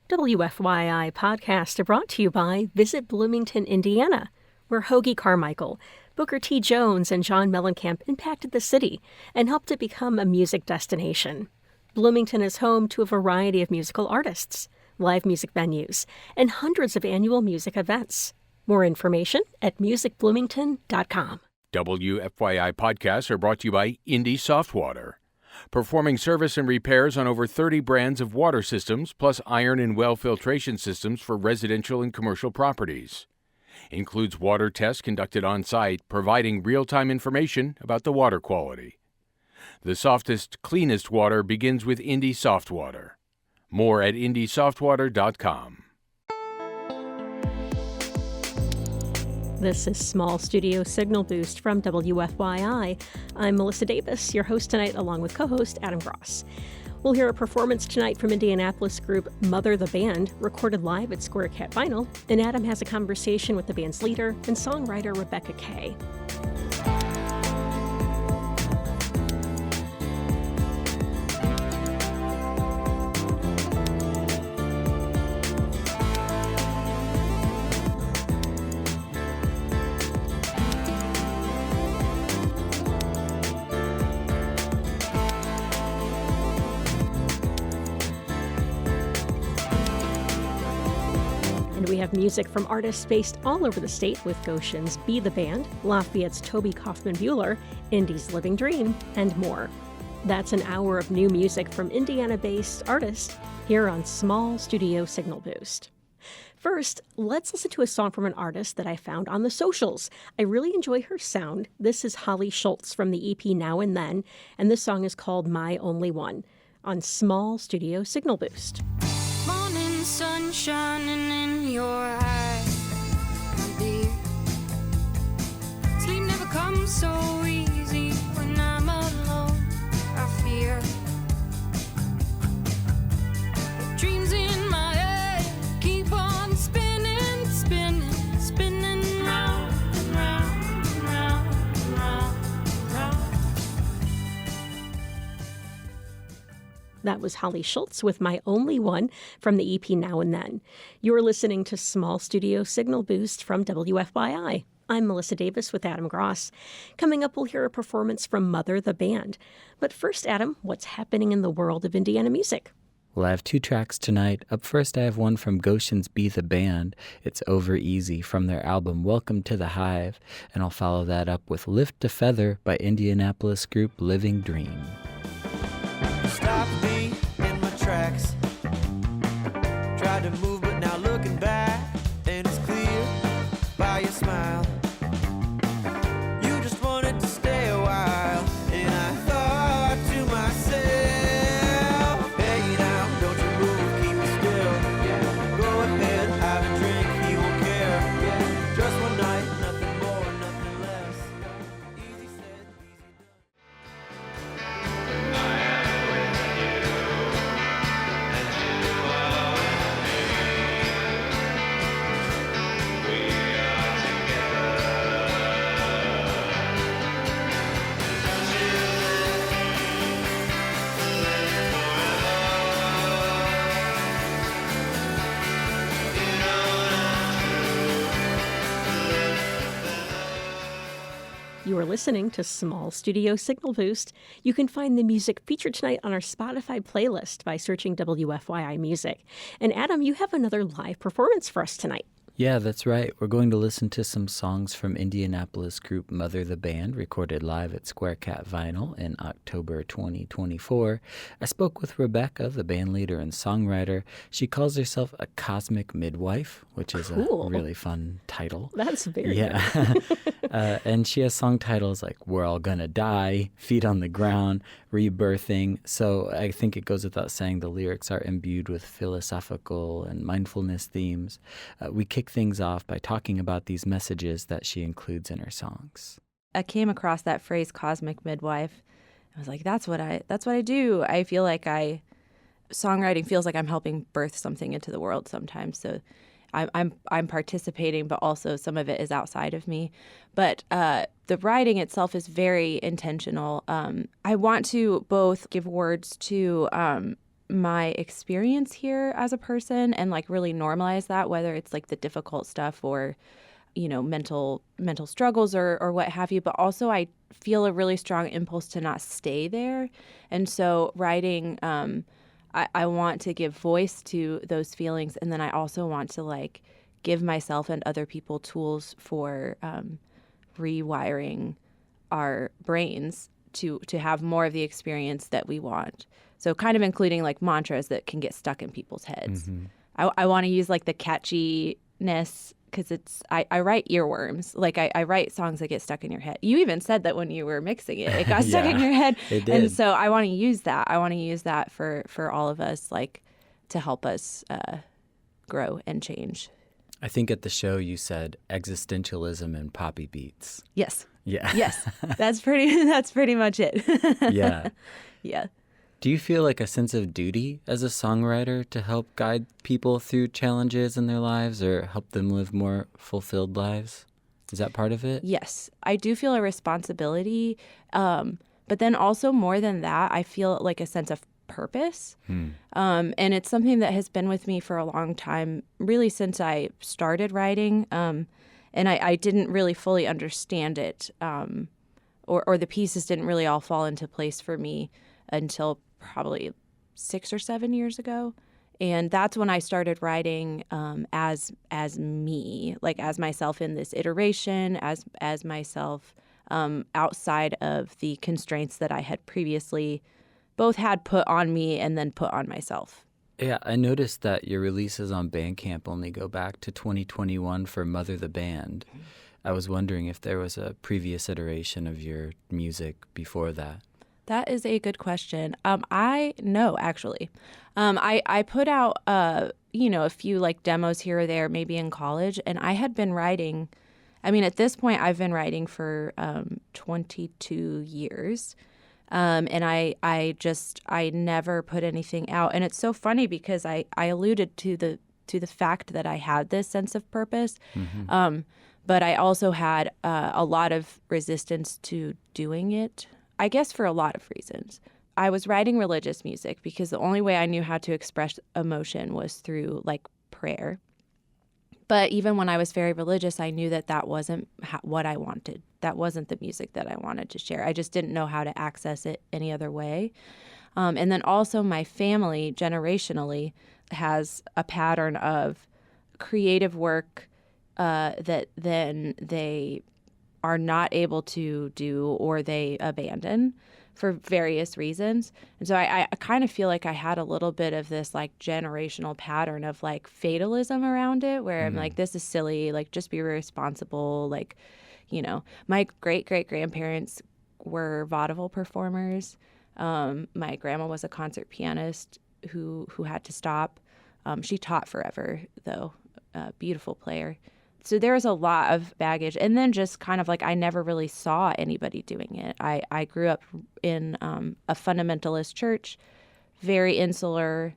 WFYI podcasts are brought to you by Visit Bloomington, Indiana, where Hoagie Carmichael, Booker T. Jones, and John Mellencamp impacted the city and helped it become a music destination. Bloomington is home to a variety of musical artists, live music venues, and hundreds of annual music events. More information at musicbloomington.com. WFYI podcasts are brought to you by Indy Softwater, performing service and repairs on over 30 brands of water systems, plus iron and well filtration systems for residential and commercial properties. Includes water tests conducted on-site, providing real-time information about the water quality. The softest, cleanest water begins with Indy Softwater. More at indysoftwater.com. This is Small Studio Signal Boost from WFYI. I'm Melissa Davis, your host tonight, along with co-host Adam Gross. We'll hear a performance tonight from Indianapolis group Mother the Band, recorded live at Square Cat Vinyl, and Adam has a conversation with the band's leader and songwriter Rebecca Kay. We have music from artists based all over the state, with Goshen's Be the Band, Lafayette's Toby Kaufman-Buehler, Indy's Living Dream, and more. That's an hour of new music from Indiana-based artists here on Small Studio Signal Boost. First, let's listen to a song from an artist that I found on the socials. I really enjoy her sound. This is Holly Schultz from the EP Now and Then, and this song is called My Only One on Small Studio Signal Boost. Morning sun shining in your eyes, my dear. Sleep never comes so easy when I'm alone, I fear. Dreams in my head keep on spinning, spinning, spinning round and round and round and round and round. That was Holly Schultz with My Only One from the EP Now and Then. You're listening to Small Studio Signal Boost from WFYI. I'm Melissa Davis with Adam Gross. Coming up, we'll hear a performance from Mother the Band. But first, Adam, what's happening in the world of Indiana music? Well, I have two tracks tonight. Up first, I have one from Goshen's Be the Band. It's Over Easy from their album Welcome to the Hive. And I'll follow that up with Lift a Feather by Indianapolis group Living Dream. Stop me in my tracks. Tried to move, but now looking back, and it's clear by your smile. You just wanted to stay a while, and I thought to myself, hey now, don't you move, keep it still. Yeah. Go ahead, have a drink, he won't care. Yeah. Just one night, nothing more, nothing less. Easy said, easy done. You are listening to Small Studio Signal Boost. You can find the music featured tonight on our Spotify playlist by searching WFYI Music. And Adam, you have another live performance for us tonight. Yeah, that's right. We're going to listen to some songs from Indianapolis group Mother the Band, recorded live at Square Cat Vinyl in October 2024. I spoke with Rebecca, the band leader and songwriter. She calls herself a cosmic midwife, which is a really fun title. That's very good. And she has song titles like We're All Gonna Die, Feet on the Ground, Rebirthing. So I think it goes without saying the lyrics are imbued with philosophical and mindfulness themes. We kick things off by talking about these messages that she includes in her songs. I came across that phrase cosmic midwife. I was like, that's what I do. I feel like songwriting feels like I'm helping birth something into the world sometimes. So I'm participating, but also some of it is outside of me. But the writing itself is very intentional. I want to both give words to my experience here as a person and like really normalize that, whether it's like the difficult stuff or, you know, mental struggles or what have you. But also I feel a really strong impulse to not stay there. And so writing, I want to give voice to those feelings. And then I also want to like give myself and other people tools for rewiring our brains to have more of the experience that we want. So kind of including like mantras that can get stuck in people's heads. I want to use like the catchiness because I write earworms. Like I write songs that get stuck in your head. You even said that when you were mixing it, it got stuck in your head. It did. And so I want to use that. I want to use that for all of us, like to help us grow and change. I think at the show you said existentialism and poppy beats. Yes. Yeah. Yes. That's pretty much it. Yeah. Yeah. Do you feel like a sense of duty as a songwriter to help guide people through challenges in their lives or help them live more fulfilled lives? Is that part of it? Yes, I do feel a responsibility. But then also more than that, I feel like a sense of purpose. And it's something that has been with me for a long time, really since I started writing. And I didn't really fully understand it, or the pieces didn't really all fall into place for me until probably 6 or 7 years ago. And that's when I started writing as me, like as myself in this iteration, as myself outside of the constraints that I had previously both had put on me and then put on myself. Yeah, I noticed that your releases on Bandcamp only go back to 2021 for Mother the Band. I was wondering if there was a previous iteration of your music before that. That is a good question. I know, actually. I put out, a few like demos here or there, maybe in college, and I had been writing. I mean, at this point, I've been writing for 22 years, and I never put anything out. And it's so funny because I alluded to the fact that I had this sense of purpose, but I also had a lot of resistance to doing it. I guess for a lot of reasons. I was writing religious music because the only way I knew how to express emotion was through like prayer. But even when I was very religious, I knew that wasn't what I wanted. That wasn't the music that I wanted to share. I just didn't know how to access it any other way. And then also my family generationally has a pattern of creative work that then they are not able to do or they abandon for various reasons. And so I kind of feel like I had a little bit of this like generational pattern of like fatalism around it where I'm like, this is silly, like just be responsible. Like, my great-great-grandparents were vaudeville performers. My grandma was a concert pianist who had to stop. She taught forever though, beautiful player. So there was a lot of baggage. And then just kind of like I never really saw anybody doing it. I grew up in a fundamentalist church, very insular.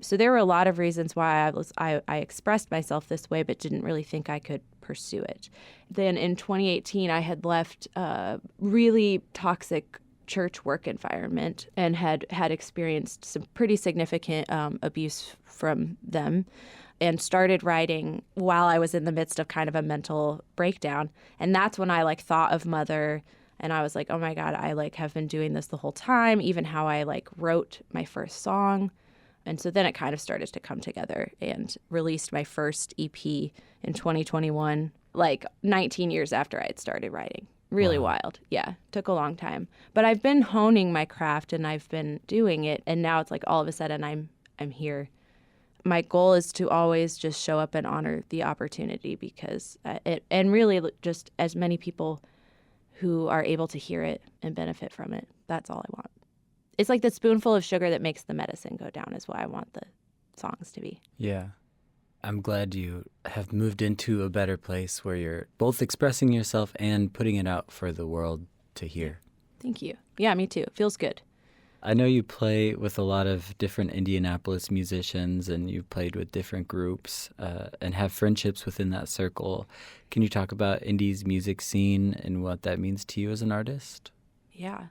So there were a lot of reasons why I expressed myself this way, but didn't really think I could pursue it. Then in 2018, I had left a really toxic church work environment and had experienced some pretty significant abuse from them, and started writing while I was in the midst of kind of a mental breakdown. And that's when I like thought of Mother, and I was like, oh my God, I like have been doing this the whole time, even how I like wrote my first song. And so then it kind of started to come together and released my first EP in 2021, like 19 years after I had started writing. Really wild. Yeah. Took a long time. But I've been honing my craft and I've been doing it. And now it's like all of a sudden I'm here. My goal is to always just show up and honor the opportunity because and really just as many people who are able to hear it and benefit from it. That's all I want. It's like the spoonful of sugar that makes the medicine go down is what I want the songs to be. Yeah. I'm glad you have moved into a better place where you're both expressing yourself and putting it out for the world to hear. Thank you. Yeah, me too. Feels good. I know you play with a lot of different Indianapolis musicians and you've played with different groups and have friendships within that circle. Can you talk about Indy's music scene and what that means to you as an artist? Yeah.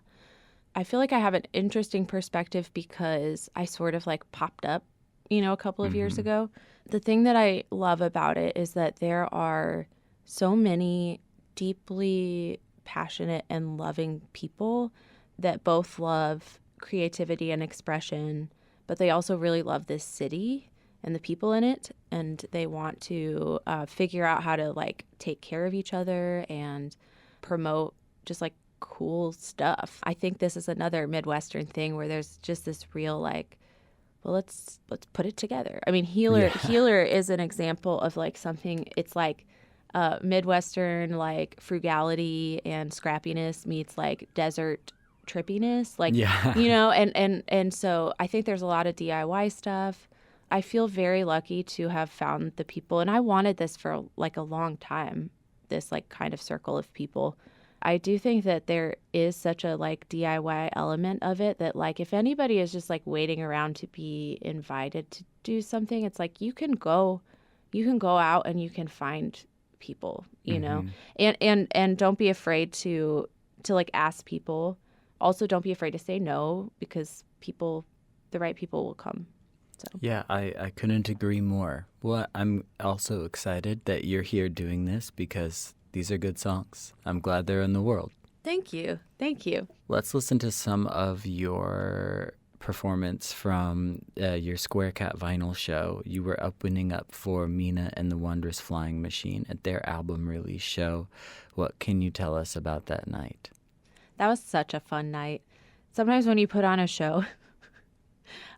I feel like I have an interesting perspective because I sort of like popped up, a couple of years ago. The thing that I love about it is that there are so many deeply passionate and loving people that both love creativity and expression, but they also really love this city and the people in it, and they want to figure out how to like take care of each other and promote just like cool stuff. I think this is another Midwestern thing where there's just this real like, well, let's put it together. I mean, Healer is an example of like something. It's like Midwestern like frugality and scrappiness meets like desert trippiness, like and so I think there's a lot of DIY stuff. I feel very lucky to have found the people, and I wanted this for like a long time, this like kind of circle of people. I do think that there is such a like DIY element of it that like if anybody is just like waiting around to be invited to do something, it's like you can go out and you can find people, and don't be afraid to like ask people. Also, don't be afraid to say no, because the right people will come. So. Yeah, I couldn't agree more. Well, I'm also excited that you're here doing this because these are good songs. I'm glad they're in the world. Thank you. Let's listen to some of your performance from your Square Cat vinyl show. You were opening up for Mina and the Wondrous Flying Machine at their album release show. What can you tell us about that night? That was such a fun night. Sometimes when you put on a show,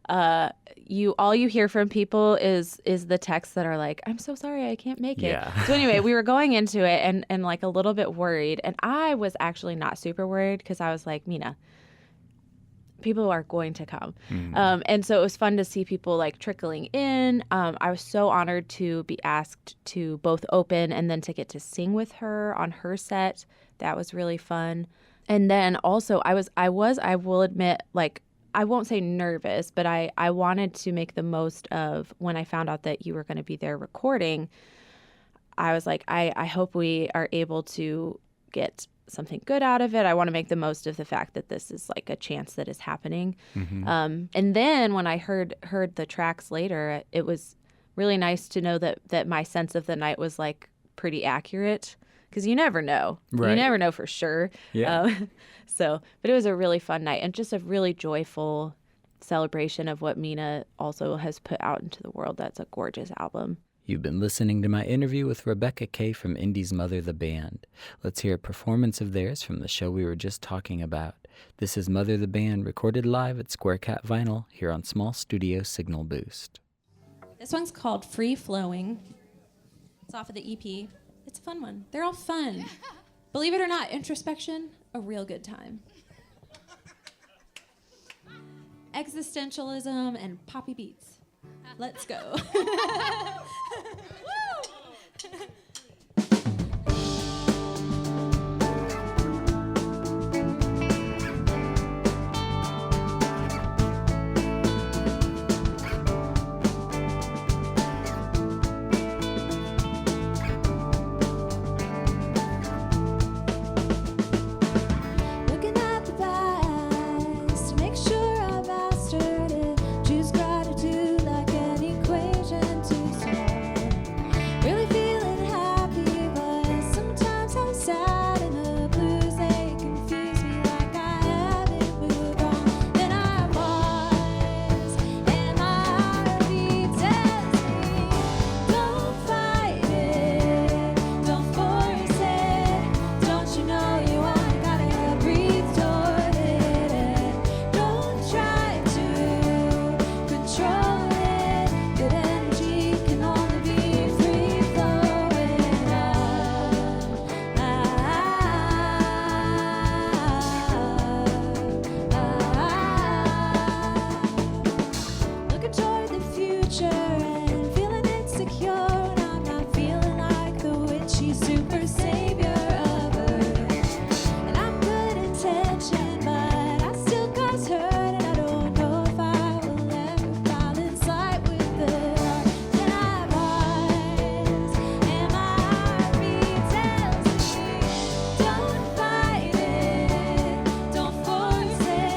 all you hear from people is the texts that are like, I'm so sorry, I can't make it. Yeah. So anyway, we were going into it and like a little bit worried. And I was actually not super worried because I was like, Mina, people are going to come. And so it was fun to see people like trickling in. I was so honored to be asked to both open and then to get to sing with her on her set. That was really fun. And then also I will admit, like, I won't say nervous, but I wanted to make the most of when I found out that you were going to be there recording. I was like, I hope we are able to get something good out of it. I want to make the most of the fact that this is like a chance that is happening. And then when I heard the tracks later, it was really nice to know that my sense of the night was like pretty accurate, because you never know. Right. You never know for sure. Yeah. But it was a really fun night and just a really joyful celebration of what Mina also has put out into the world. That's a gorgeous album. You've been listening to my interview with Rebecca Kay from Indy's Mother the Band. Let's hear a performance of theirs from the show we were just talking about. This is Mother the Band, recorded live at Square Cat Vinyl here on Small Studio Signal Boost. This one's called Free Flowing. It's off of the EP. It's a fun one. They're all fun. Believe it or not, introspection, a real good time. Existentialism and poppy beats. Let's go. Looking at the past to make sure I mastered it. Choose gratitude like an equation to solve. Really feeling happy, but sometimes I'm sad and the blues they confuse me like I haven't moved on. Then I pause and my heartbeat tells me, don't fight it, don't force it. Don't you know you only gotta breathe toward it? And don't try to control it. Good energy can only be free flowing Looking toward the future and feeling insecure, and I'm not feeling like the witchy super savior of Earth. And I'm good intention, but I still cause hurt, and I don't know if I will ever fall in sight with the heart. Then I pause, and my heartbeat tells me, don't fight it, don't force it.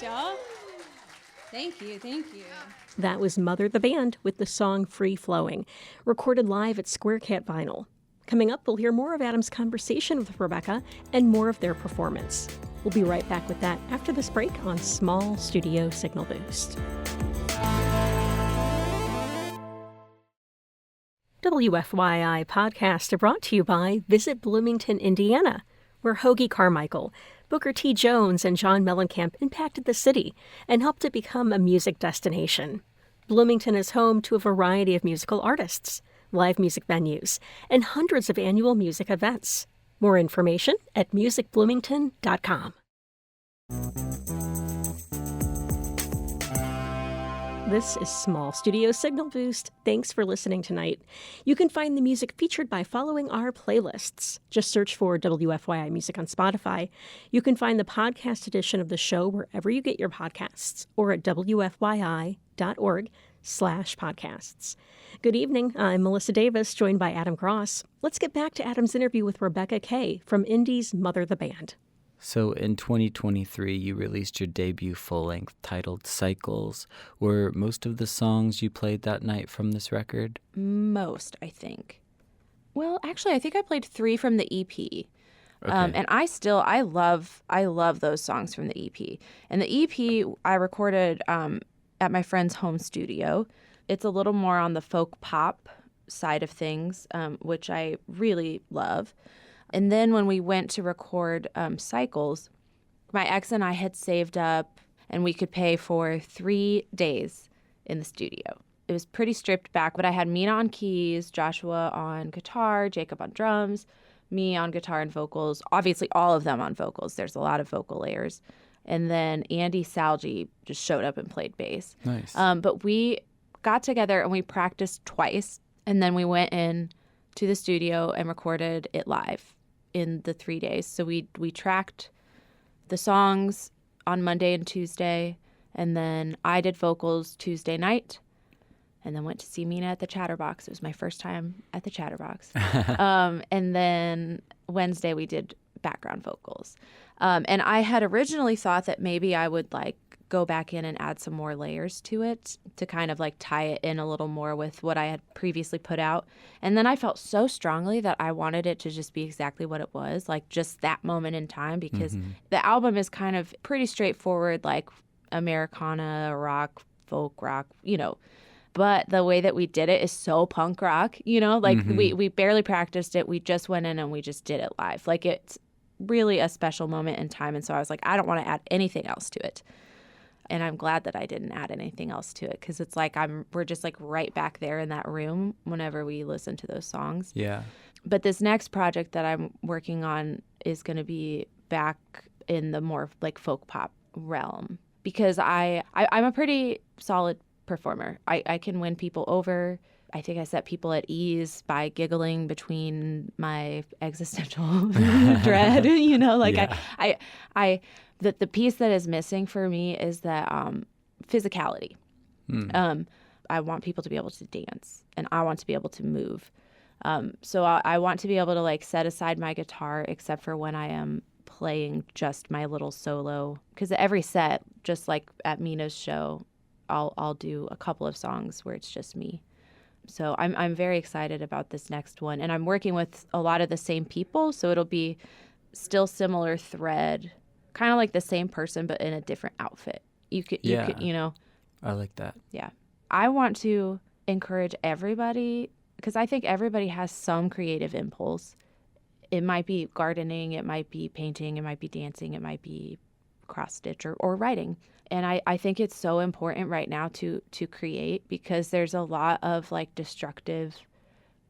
y'all. Thank you. That was Mother the Band with the song Free Flowing, recorded live at Square Cat Vinyl. Coming up, we'll hear more of Adam's conversation with Rebecca and more of their performance. We'll be right back with that after this break on Small Studio Signal Boost. WFYI podcasts are brought to you by Visit Bloomington, Indiana, where Hoagie Carmichael, Booker T. Jones, and John Mellencamp impacted the city and helped it become a music destination. Bloomington is home to a variety of musical artists, live music venues, and hundreds of annual music events. More information at musicbloomington.com. This is Small Studio Signal Boost. Thanks for listening tonight. You can find the music featured by following our playlists. Just search for WFYI Music on Spotify. You can find the podcast edition of the show wherever you get your podcasts or at WFYI.org/podcasts. Good evening. I'm Melissa Davis, joined by Adam Gross. Let's get back to Adam's interview with Rebecca Kay from Indy's Mother the Band. So in 2023, you released your debut full-length titled Cycles. Were most of the songs you played that night from this record? Most, I think. Well, actually, I think I played 3 from the EP. Okay. And I love those songs from the EP. And the EP I recorded at my friend's home studio. It's a little more on the folk pop side of things, which I really love. And then when we went to record Cycles, my ex and I had saved up and we could pay for 3 days in the studio. It was pretty stripped back, but I had Mina on keys, Joshua on guitar, Jacob on drums, me on guitar and vocals, obviously all of them on vocals. There's a lot of vocal layers. And then Andy Salgi just showed up and played bass. Nice. But we got together and we practiced twice. And then we went in to the studio and recorded it live in the 3 days. So we tracked the songs on Monday and Tuesday, and then I did vocals Tuesday night, and then went to see Mina at the Chatterbox. It was my first time at the Chatterbox. And then Wednesday we did background vocals. And I had originally thought that maybe I would go back in and add some more layers to it to kind of tie it in a little more with what I had previously put out. And then I felt so strongly that I wanted it to just be exactly what it was, just that moment in time, because the album is kind of pretty straightforward, Americana, rock, folk rock, but the way that we did it is so punk rock, we barely practiced it. We just went in and we just did it live. It's really a special moment in time. And so I was I don't want to add anything else to it. And I'm glad that I didn't add anything else to it, because it's we're just right back there in that room whenever we listen to those songs. Yeah. But this next project that I'm working on is going to be back in the more folk pop realm, because I'm a pretty solid performer. I can win people over. I think I set people at ease by giggling between my existential dread. The piece that is missing for me is that physicality. I want people to be able to dance, and I want to be able to move. So I want to be able to set aside my guitar, except for when I am playing just my little solo. Because at every set, just like at Mina's show, I'll do a couple of songs where it's just me. So I'm very excited about this next one, and I'm working with a lot of the same people, so it'll be still similar thread, kind of like the same person but in a different outfit. You could I like that. Yeah. I want to encourage everybody, because I think everybody has some creative impulse. It might be gardening, it might be painting, it might be dancing, it might be cross stitch or writing. And I think it's so important right now to create, because there's a lot of destructive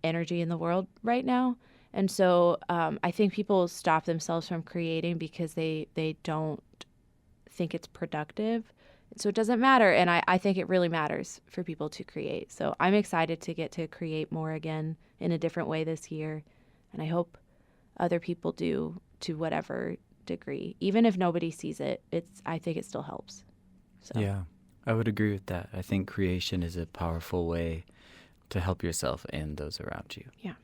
energy in the world right now. And so I think people stop themselves from creating because they don't think it's productive. So it doesn't matter. And I think it really matters for people to create. So I'm excited to get to create more again in a different way this year. And I hope other people do, to whatever degree. Even if nobody sees it, I think it still helps. So. Yeah, I would agree with that. I think creation is a powerful way to help yourself and those around you. Yeah.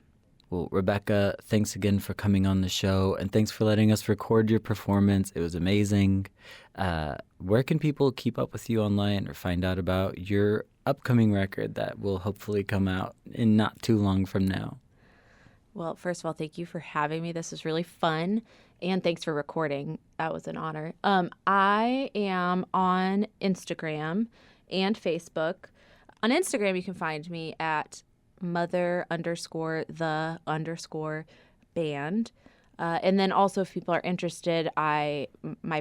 Well, Rebecca, thanks again for coming on the show, and thanks for letting us record your performance. It was amazing. Where can people keep up with you online or find out about your upcoming record that will hopefully come out in not too long from now? Well, first of all, thank you for having me. This was really fun. And thanks for recording. That was an honor. I am on Instagram and Facebook. On Instagram, you can find me at mother_the_band. And then also, if people are interested, my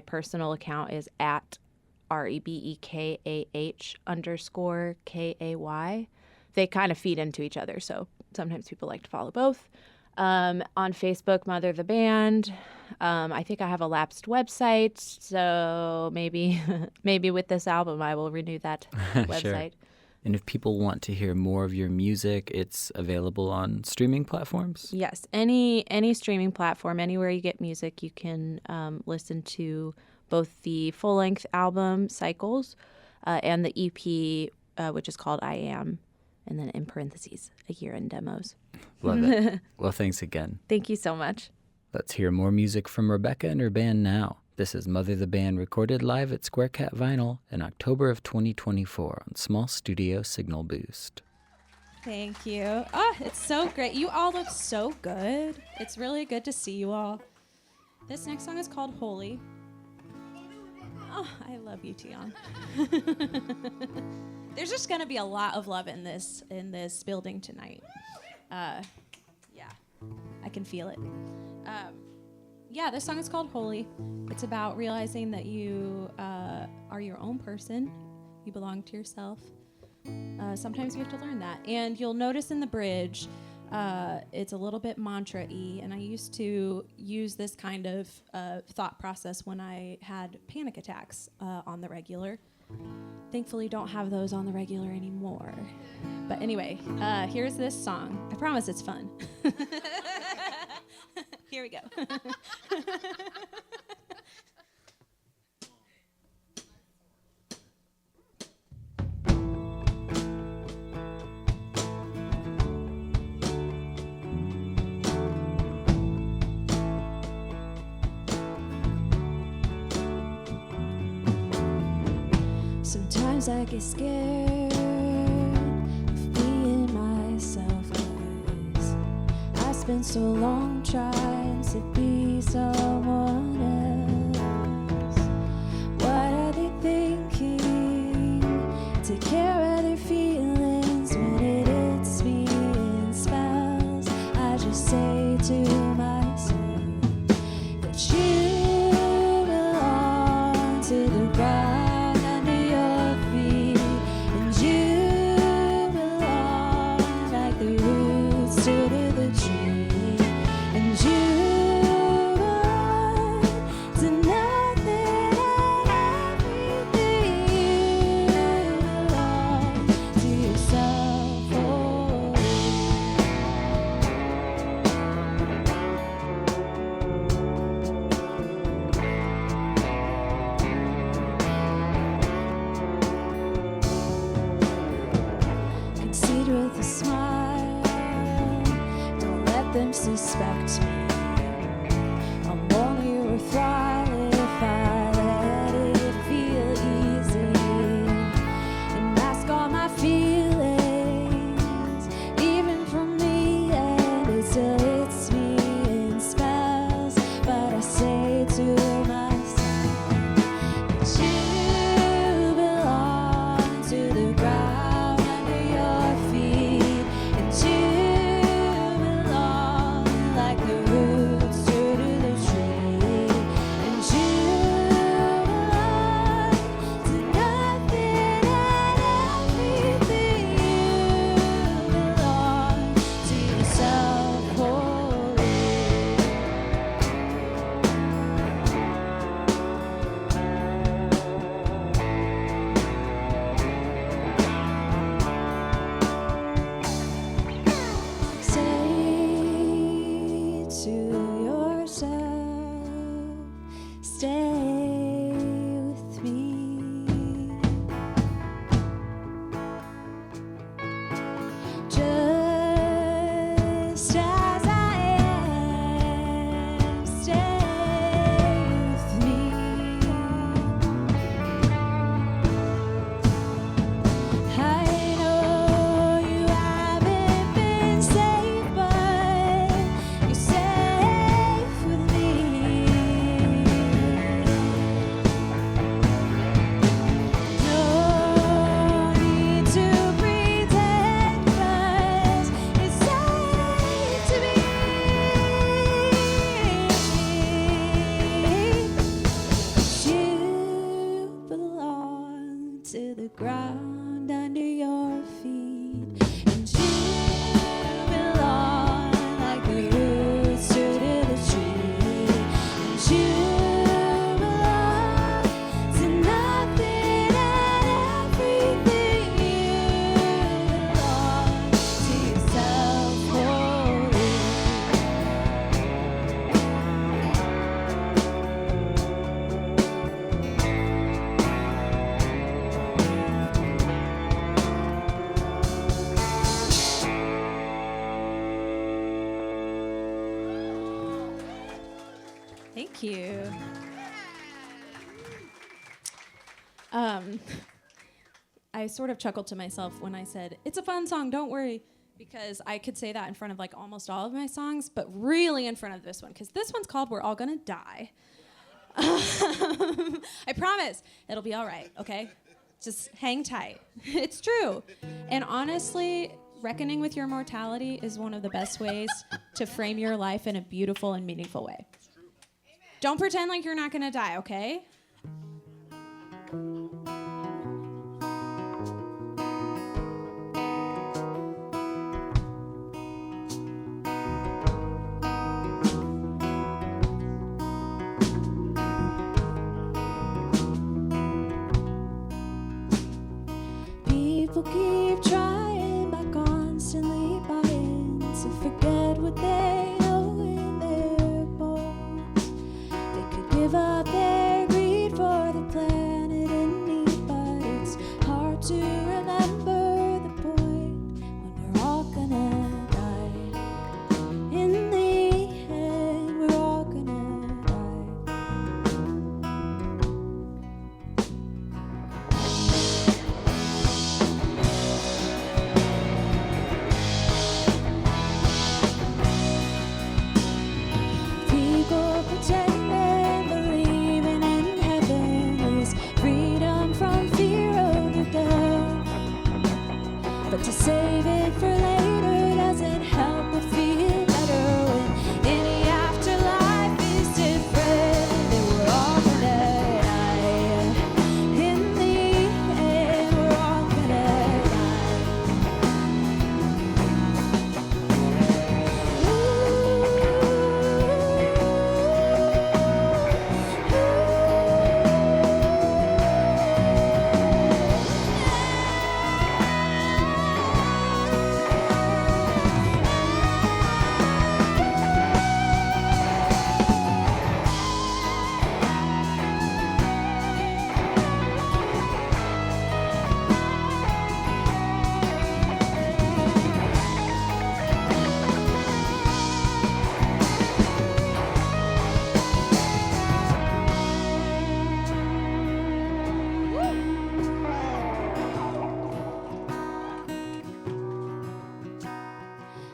personal account is at REBEKAH_KAY. They kind of feed into each other, so sometimes people like to follow both. On Facebook, Mother the Band. I think I have a lapsed website, so maybe with this album I will renew that website. Sure. And if people want to hear more of your music, it's available on streaming platforms? Yes, any streaming platform, anywhere you get music, you can listen to both the full-length album, Cycles, and the EP, which is called I Am, and then in parentheses, a year in demos. Love it. Well, thanks again. Thank you so much. Let's hear more music from Rebecca and her band now. This is Mother the Band, recorded live at Square Cat Vinyl in October of 2024 on Small Studio Signal Boost. Thank you. Oh, it's so great. You all look so good. It's really good to see you all. This next song is called Holy. Oh, I love you, Tion. There's just going to be a lot of love in this building tonight. Yeah, I can feel it. Yeah, this song is called Holy. It's about realizing that you are your own person. You belong to yourself. Sometimes you have to learn that. And you'll notice in the bridge, it's a little bit mantra-y. And I used to use this kind of thought process when I had panic attacks on the regular. Thankfully, don't have those on the regular anymore. But anyway, here's this song. I promise it's fun. Here we go. Sometimes I get scared of being myself, 'cause I spent so long trying to be someone else. What are they thinking? Take care of their feelings when it hits me in spells. I just say to myself that you belong to the ground. To the tree, and you belong the ground under your feet. And you belong like the roots to the tree. And you belong to nothing and everything. You belong to yourself wholly. Thank you. I sort of chuckled to myself when I said, "It's a fun song, don't worry," because I could say that in front of like almost all of my songs, but really in front of this one, because this one's called We're All Gonna Die. I promise it'll be all right, okay? Just hang tight. It's true. And honestly, reckoning with your mortality is one of the best ways to frame your life in a beautiful and meaningful way. Don't pretend like you're not gonna die, okay? People keep trying by constantly buying to forget what they know in their bones. They could give up their greed for the planet in need, but it's hard to remember the point when we're all gonna die. In the end, we're all gonna die. People pretending, believing in heaven is freedom from fear of the death. But to save it for later doesn't help but feel better when any afterlife is different. And we're all gonna die. In the end, we're all gonna die.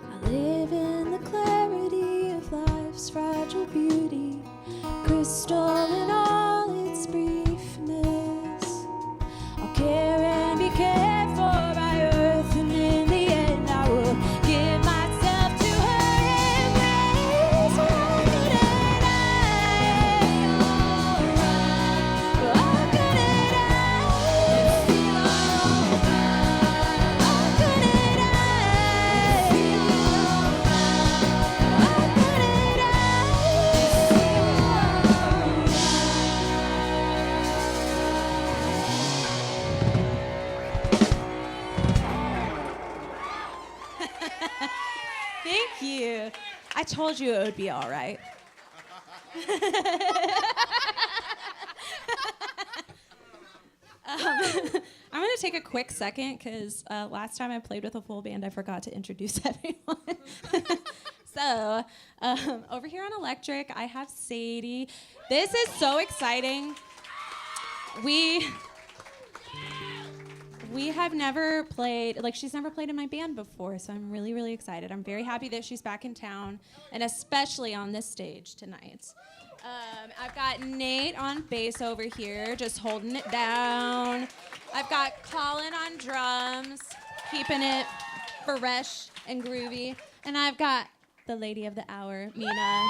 I live in the clarity of life's fragile beauty, crystal in all its briefness. I'll care and be cared for by earth, and in the end I will give myself to her embrace. We're all gonna die, alright. We're all gonna die and feel alright. All gonna die, feel alright. All gonna die, feel Thank you. I told you it would be all right. I'm going to take a quick second because last time I played with a full band, I forgot to introduce everyone. So, over here on electric, I have Sadie. This is so exciting. We have never played, like she's never played in my band before, so I'm really, really excited. I'm very happy that she's back in town, and especially on this stage tonight. I've got Nate on bass over here, just holding it down. I've got Colin on drums, keeping it fresh and groovy. And I've got the lady of the hour, Mina.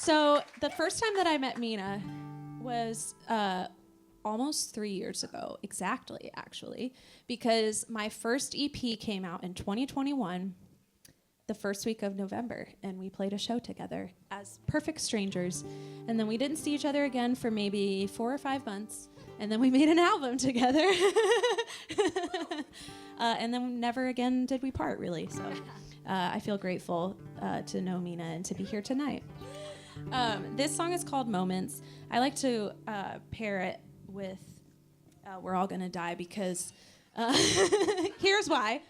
So the first time that I met Mina, was almost 3 years ago, exactly, actually, because my first EP came out in 2021, the first week of November, and we played a show together as perfect strangers. And then we didn't see each other again for maybe 4 or 5 months, and then we made an album together. And then never again did we part, really. So I feel grateful to know Mina and to be here tonight. This song is called Moments. I like to pair it with We're All Gonna Die because here's why.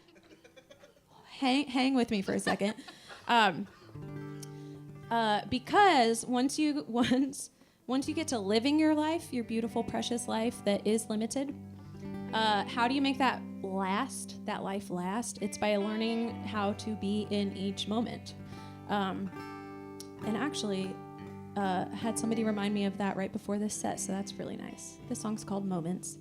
Hang with me for a second. Because once you get to living your life, your beautiful, precious life that is limited, how do you make that life last? It's by learning how to be in each moment. And actually, had somebody remind me of that right before this set, so that's really nice. This song's called Moments.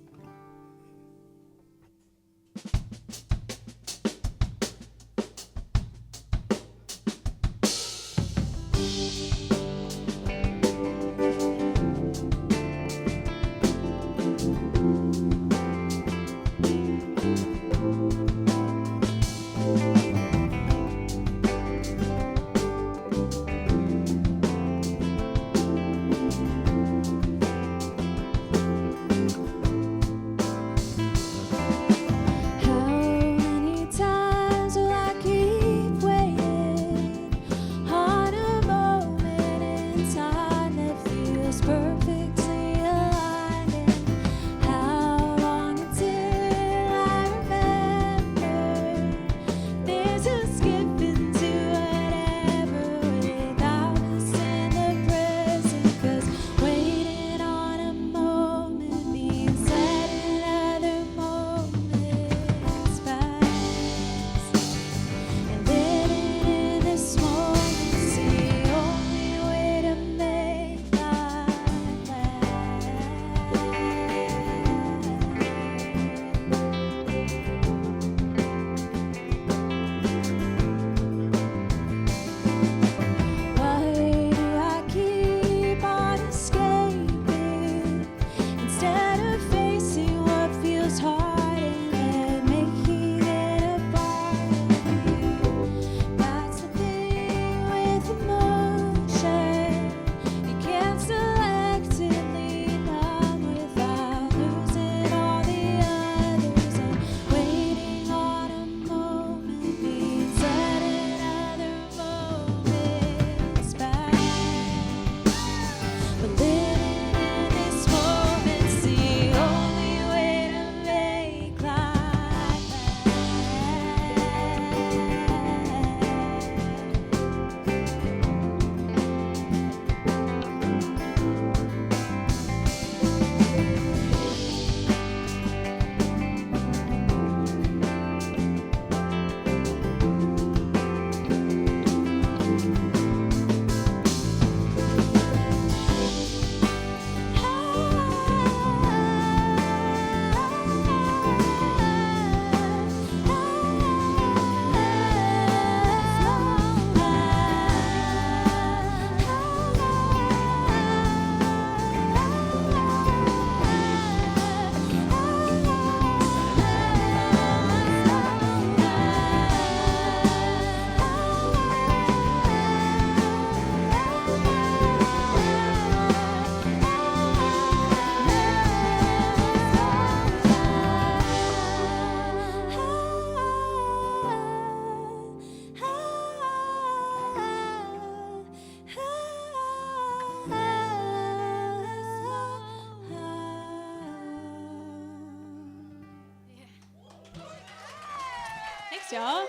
Thanks, y'all.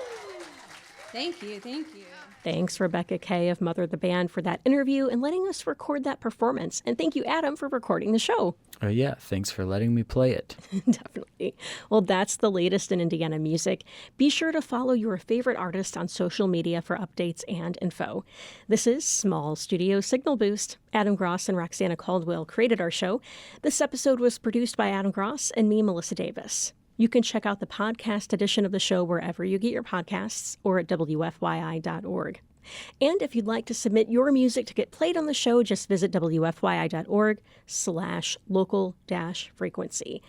Thank you. Thanks, Rebecca Kay of Mother the Band, for that interview and letting us record that performance. And thank you, Adam, for recording the show. Yeah, thanks for letting me play it. Definitely. Well, that's the latest in Indiana music. Be sure to follow your favorite artist on social media for updates and info. This is Small Studio Signal Boost. Adam Gross and Roxana Caldwell created our show. This episode was produced by Adam Gross and me, Melissa Davis. You can check out the podcast edition of the show wherever you get your podcasts or at WFYI.org. And if you'd like to submit your music to get played on the show, just visit wfyi.org/local-frequency.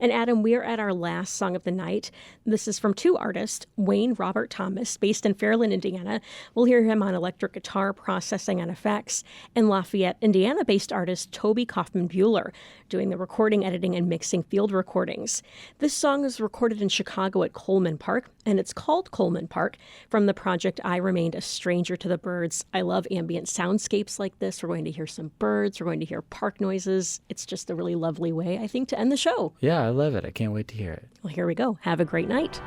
And Adam, we are at our last song of the night. This is from two artists, Wayne Robert Thomas, based in Fairland, Indiana. We'll hear him on electric guitar, processing, and effects. And Lafayette, Indiana-based artist Toby Kaufman Bueller, doing the recording, editing, and mixing field recordings. This song is recorded in Chicago at Coleman Park, and it's called Coleman Park from the project I Remained a Stranger to the Birds. I love ambient soundscapes like this. We're going to hear some birds. We're going to hear park noises. It's just a really lovely way, I think, to end the show. Yeah, I love it. I can't wait to hear it. Well, here we go. Have a great night.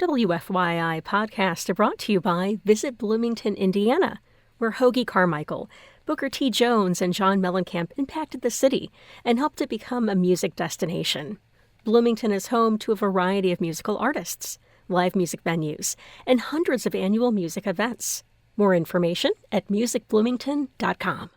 WFYI podcasts are brought to you by Visit Bloomington, Indiana, where Hoagie Carmichael, Booker T. Jones, and John Mellencamp impacted the city and helped it become a music destination. Bloomington is home to a variety of musical artists, live music venues, and hundreds of annual music events. More information at musicbloomington.com.